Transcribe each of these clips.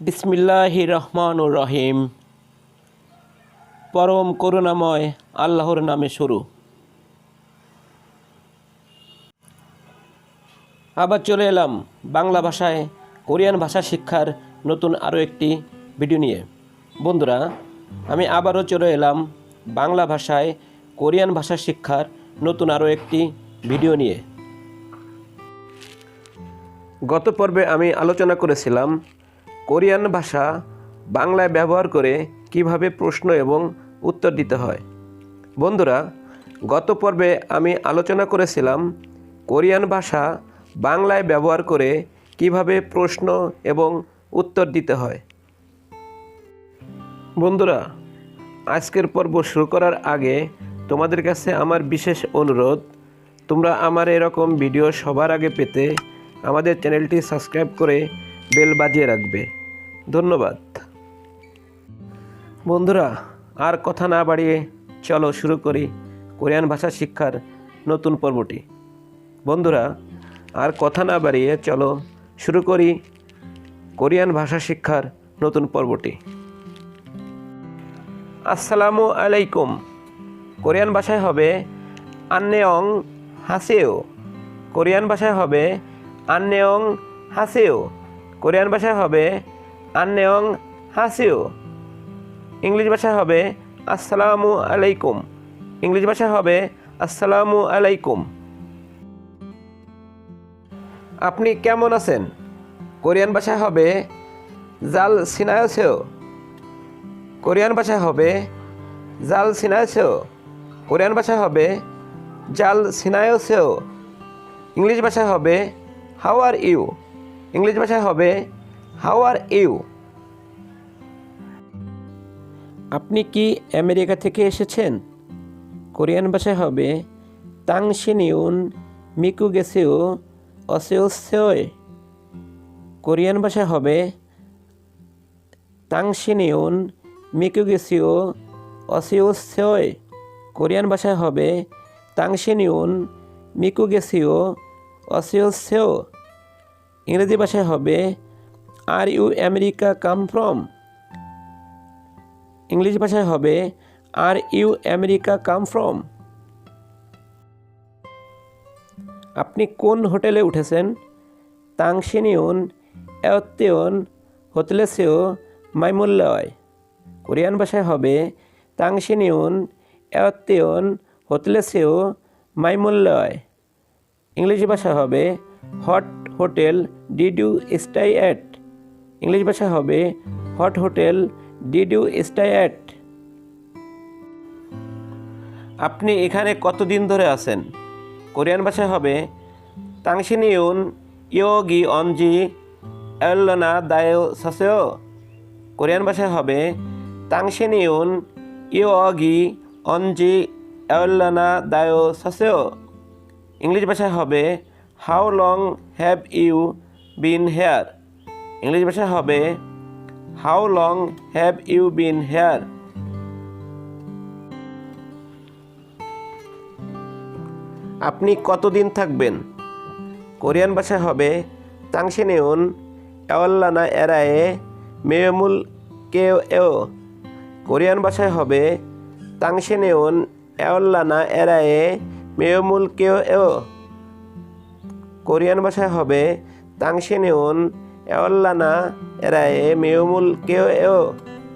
বিসমিল্লাহির রহমানুর রহিম। পরম করুণাময় আল্লাহর নামে শুরু। আবার চলে এলাম বাংলা ভাষায় কোরিয়ান ভাষা শিক্ষার নতুন আরও একটি ভিডিও নিয়ে। বন্ধুরা, আমি আবারও চলে এলাম বাংলা ভাষায় কোরিয়ান ভাষা শিক্ষার নতুন আরও একটি ভিডিও নিয়ে। গত পর্বে আমি আলোচনা করেছিলাম কোরিয়ান ভাষা বাংলায় ব্যবহার করে কিভাবে প্রশ্ন এবং উত্তর দিতে হয়। বন্ধুরা, গত পর্বে আমি আলোচনা করেছিলাম কোরিয়ান ভাষা বাংলায় ব্যবহার করে কিভাবে প্রশ্ন এবং উত্তর দিতে হয়। বন্ধুরা, আজকের পর্ব শুরু করার আগে তোমাদের কাছে আমার বিশেষ অনুরোধ, তোমরা আমার এরকম ভিডিও সবার আগে পেতে আমাদের চ্যানেলটি সাবস্ক্রাইব করে বেল বাজিয়ে রাখবে। ধন্যবাদ। বন্ধুরা, আর কথা না বাড়িয়ে চলো শুরু করি কোরিয়ান ভাষা শিক্ষার নতুন পর্বটি। বন্ধুরা, আর কথা না বাড়িয়ে চলো শুরু করি কোরিয়ান ভাষা শিক্ষার নতুন পর্বটি। আসসালামু আলাইকুম কোরিয়ান ভাষায় হবে আন্নেয়ং হাসেও। কোরিয়ান ভাষায় হবে আন্নেয়ং হাসেও। কোরিয়ান ভাষায় হবে আন্নেয়ং হাসেও। ইংলিশ ভাষায় হবে আসসালামু আলাইকুম। ইংলিশ ভাষায় হবে আসসালামু আলাইকুম। আপনি কেমন আছেন? কোরিয়ান ভাষায় হবে জাল সিনায়োসেও। কোরিয়ান ভাষায় হবে জাল সিনায়োসেও। কোরিয়ান ভাষায় হবে জাল সিনায়োসেও। ইংলিশ ভাষায় হবে হাউ আর ইউ। ইংলিশ ভাষায় হবে হাউ আর ইউ। আপনি কি আমেরিকা থেকে এসেছেন? কোরিয়ান ভাষায় হবে তাংশিনিউন মিকু গেসেও অসেওসেওয়। কোরিয়ান ভাষায় হবে তাংশিনিউন মিকু গেসেও অসেওসেওয়। কোরিয়ান ভাষায় হবে তাংশিনিউন মিকু গেসেও অসেওসেও। ইংরেজি ভাষায় হবে are you America come from. English ভাষায় হবে are you America come from. আপনি কোন হোটেলে উঠেছেন? তাংশিনিউন এওত্তেউন হোটেলেসেও মাইমুল্লয়। কোরিয়ান ভাষায় হবে তাংশিনিউন এওত্তেউন হোটেলেসেও মাইমুল্লয়। ইংলিশ ভাষা হবে what hotel did you stay at. English ভাষা হবে what hotel did you stay at. আপনি এখানে কতদিন ধরে আছেন? কোরিয়ান ভাষায় হবে তাংশিনিউন ইয়োগি অনজি এলনা দায়ো সাসেও। কোরিয়ান ভাষায় হবে তাংশিনিউন ইয়োগি অনজি এলনা দায়ো সাসেও। ইংলিশ ভাষায় হবে how long have you been here. English ভাষায় হবে how long have you been here. আপনি কতদিন থাকবেন? কোরিয়ান ভাষায় হবে তাংশিনিউন এওয়াল্লানা এরায়ে মেয়মুল কেও এও। কোরিয়ান ভাষায় হবে তাংশিনিউন এওয়াল্লানা এরায়ে মেয়মুল কেও এও। কোরিয়ান ভাষায় হবে তাংশিনিউন এওয়াল্লানা এরায়ে মেয়মুল কেও এও।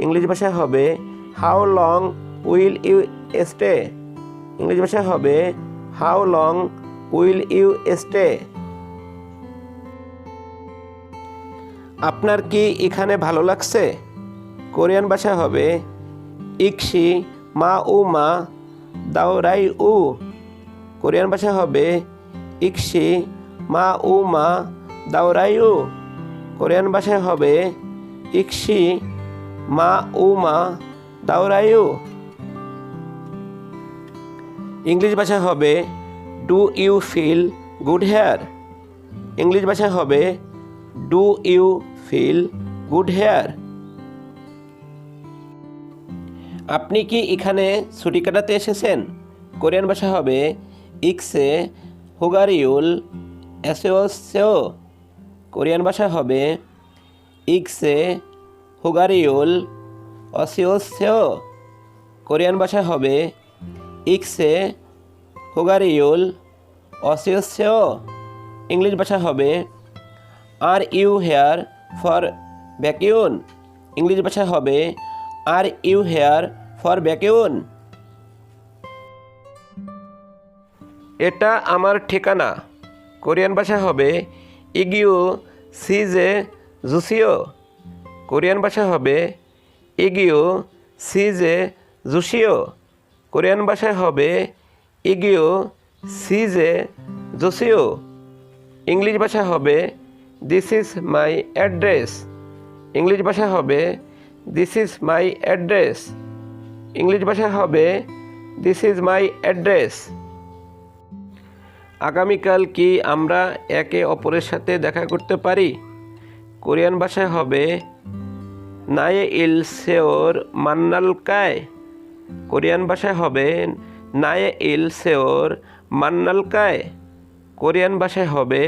ইংলিশ ভাষায় হবে how long will you stay. English ভাষায় হবে how long will you stay. আপনার কি এখানে ভালো লাগছে? কোরিয়ান ভাষায় হবে ইকশি মা উ মা দাওরাই উ। কোরিয়ান ভাষায় হবে ইকশি মা উ মা দাওরাই উ। কোরিয়ান ভাষায় হবে ইকশি মা উ মা দাওরাই উ। ইংলিশ ভাষায় হবে do you feel good here. English ভাষায় হবে do you feel good here. আপনি কি এখানে ছুটি কাটাতে এসেছেন? কোরিয়ান ভাষা হবে ইকসে হুগারিউল এসেও সেও। কোরিয়ান ভাষা হবে ইকসে হুগারিউল অসিওসেও। কোরিয়ান ভাষায় হবে ইকসে হুগারিউল অসিওসেও। ইংলিশ ভাষায় হবে are you here for vaccine. English ভাষায় হবে are you here for vaccine. এটা আমার ঠিকানা। কোরিয়ান ভাষায় হবে ইগিউ সিজে জুসিও। কোরিয়ান ভাষায় হবে ইগিউ সিজে জুসিও। কোরিয়ান ভাষায় হবে ইগিউ সিজে জুসিও। ইংলিশ ভাষা হবে this is my address. English ভাষা হবে this is my address. English ভাষা হবে দিস ইজ মাই অ্যাড্রেস। আগামীকাল কি আমরা একে অপরের সাথে দেখা করতে পারি? কোরিয়ান ভাষায় হবে নায়ে ইল সেওর মান্নাল কায়। কোরিয়ান ভাষায় হবে নায়ে ইল সেওর মান্নাল কায়। কোরিয়ান ভাষায় হবে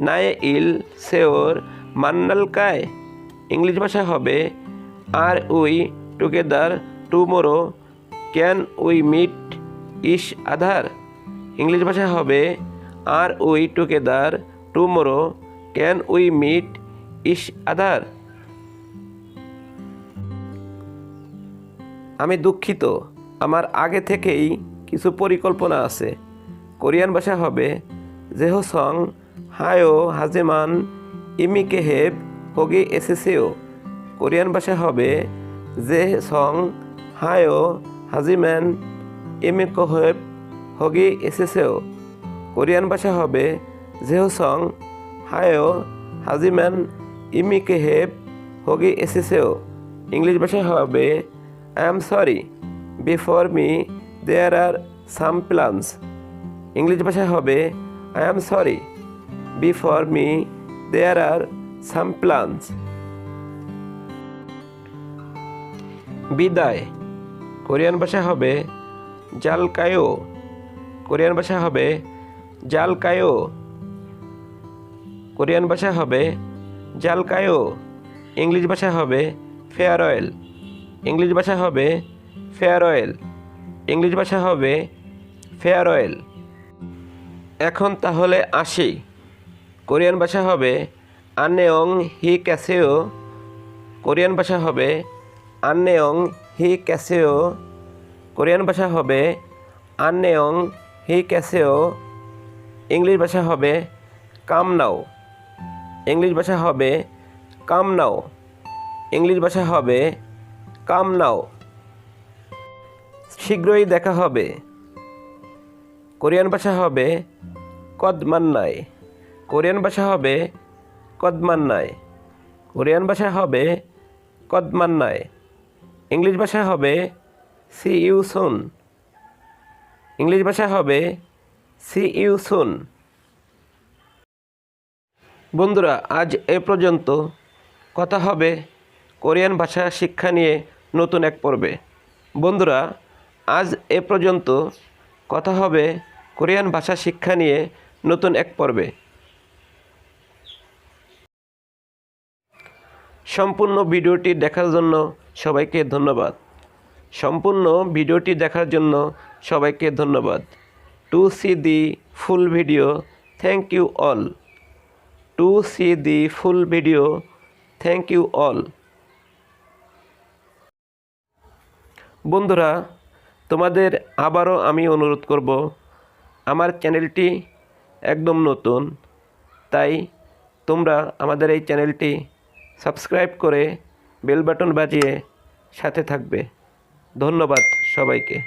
নায়ে ইল সেওর মান্নাল কায়। ইংলিশ ভাষায় হবে are we together tomorrow can we meet each other. English ভাষায় হবে are we together tomorrow can we meet each other. আমি দুঃখিত, আমার আগে থেকেই কিছু পরিকল্পনা আছে। কোরিয়ান ভাষা হবে জেহসং হায়ো হাজেমান ইমিকে হেব হোগে এসেসেও। কোরিয়ান ভাষা হবে জেহসং হায়ো হাজিম্যান ইমিকে হেব হোগে এসেসেও। কোরিয়ান ভাষা হবে জেহসং হায়ো হাজিম্যান ইমিকে হেব হোগে এসেসেও। ইংলিশ ভাষা হবে I am sorry before me there are some plans. English ভাষা হবে I am sorry before me there are some plans. বিদায়। কোরিয়ান ভাষা হবে জালকায়ো। কোরিয়ান ভাষা হবে জালকায়ো। কোরিয়ান ভাষা হবে জালকায়ো। ইংলিশ ভাষা হবে ফেয়ারওয়েল। ইংলিশ ভাষা হবে ফেয়ারওয়েল। ইংলিশ ভাষা হবে ফেয়ারওয়েল। এখন তাহলে আসি। কোরিয়ান ভাষা হবে আন্নেয়ং হি ক্যাসেও। কোরিয়ান ভাষা হবে আন্নেয়ং হি ক্যাসেও। কোরিয়ান ভাষা হবে আন্নেয়ং হি ক্যাসেও। ইংলিশ ভাষা হবে কাম নাও। ইংলিশ ভাষা হবে কাম নাও। ইংলিশ ভাষা হবে কাম নাও। শীঘ্রই দেখা হবে। কোরিয়ান ভাষা হবে কদমান্নাই। কোরিয়ান ভাষা হবে কদমান্নাই। কোরিয়ান ভাষা হবে কদমান্নাই। ইংলিশ ভাষা হবে সি ইউ সুন। ইংলিশ ভাষা হবে সি ইউ সুন। বন্ধুরা, আজ এ পর্যন্ত। কথা হবে কোরিয়ান ভাষা শিক্ষা নিয়ে নতুন এক পর্বে। বন্ধুরা, আজ এ পর্যন্ত। কথা হবে কোরিয়ান ভাষা শিক্ষা নিয়ে নতুন এক পর্বে। সম্পূর্ণ ভিডিওটি দেখার জন্য সবাইকে ধন্যবাদ। সম্পূর্ণ ভিডিওটি দেখার জন্য সবাইকে ধন্যবাদ। To see the full video, thank you all. To see the full video, thank you all. বন্ধুরা, তোমাদের আবারও আমি অনুরোধ করব, আমার চ্যানেলটি একদম নতুন, তাই তোমরা আমাদের এই চ্যানেলটি সাবস্ক্রাইব করে বেল বাটন বাজিয়ে সাথে থাকবে। ধন্যবাদ সবাইকে।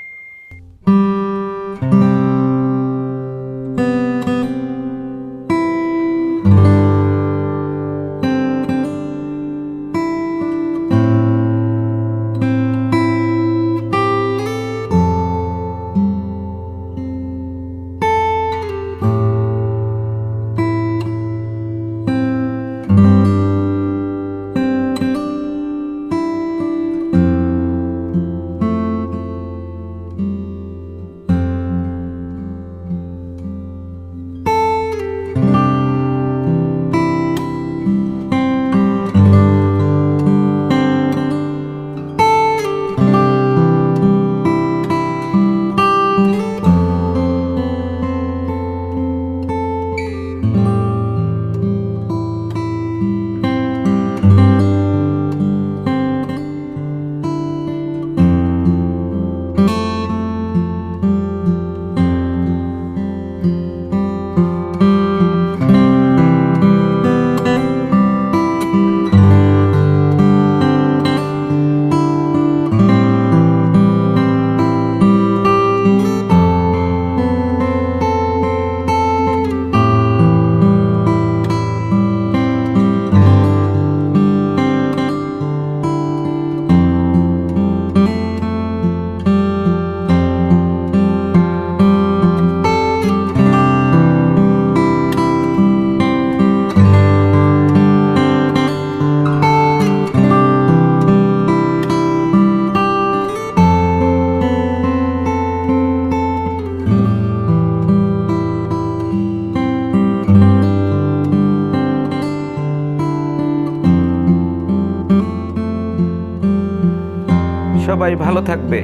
সবাই ভালো থাকবে।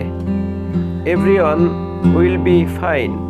Everyone will be fine.